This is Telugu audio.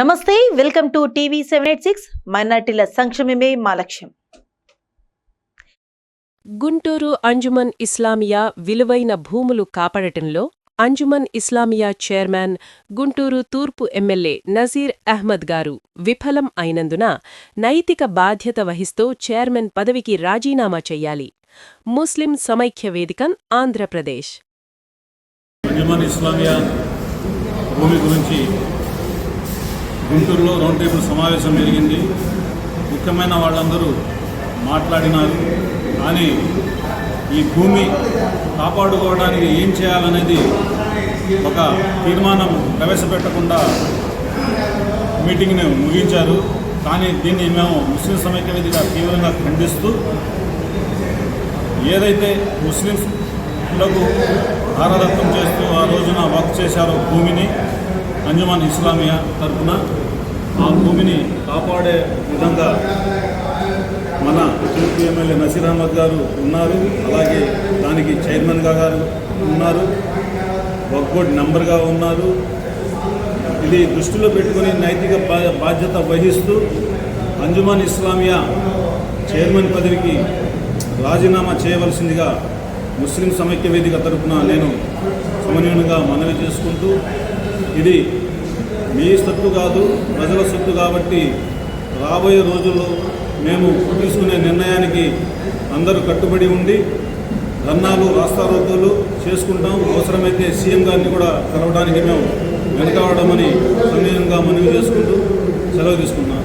నమస్తే, వెల్కమ్ టు టీవీ 786. మైనార్టీల సంక్షేమమే మా లక్ష్యం. గుంటూరు అంజుమన్ ఇస్లామియా విలువైన భూములు కాపాడటంలో అంజుమన్ ఇస్లామియా చైర్మన్ గుంటూరు తూర్పు ఎమ్మెల్యే నజీర్ అహ్మద్ గారు విఫలం అయినందున నైతిక బాధ్యత వహిస్తూ చైర్మన్ పదవికి రాజీనామా చెయ్యాలి. ముస్లిం సమైక్య వేదిక ఆంధ్రప్రదేశ్. అంజుమన్ ఇస్లామియా భూమి గురించి గుంటూరులో రౌండ్ టేబుల్ సమావేశం జరిగింది. ముఖ్యమైన వాళ్ళందరూ మాట్లాడినారు. కానీ ఈ భూమి కాపాడుకోవడానికి ఏం చేయాలనేది ఒక తీర్మానం ప్రవేశపెట్టకుండా మీటింగ్ని ముగించారు. కానీ దీన్ని మేము ముస్లిం సమైక్య వేదిక తీవ్రంగా ఖండిస్తూ, ఏదైతే ముస్లింలకు ఆరాధత్వం చేస్తూ ఆ రోజున వర్క్ చేశారో భూమిని అంజుమన్ ఇస్లామియా తరఫున, ఆ భూమిని కాపాడే విధంగా మన తూర్పు ఎమ్మెల్యే నసీర్ అహ్మద్ గారు ఉన్నారు. అలాగే దానికి చైర్మన్గా గారు ఉన్నారు, వక్ఫ్ బోర్డ్ మెంబర్గా ఉన్నారు. ఇది దృష్టిలో పెట్టుకుని నైతిక బాధ్యత వహిస్తూ అంజుమన్ ఇస్లామియా చైర్మన్ పదవికి రాజీనామా చేయవలసిందిగా ముస్లిం సమైక్య వేదిక తరఫున నేను సమన్వయంగా మనవి చేసుకుంటూ, ఇది మీ సొత్తు కాదు, ప్రజల సొత్తు కాబట్టి రాబోయే రోజుల్లో మేము తీసుకునే నిర్ణయానికి అందరూ కట్టుబడి ఉండి ధర్నాలు, రాస్తారోకోలు చేసుకుంటాం. అవసరమైతే సీఎం గారిని కూడా కలవడానికి మేము వెనకావడమని సమయంగా మనవి చేసుకుంటూ సెలవు తీసుకున్నాం.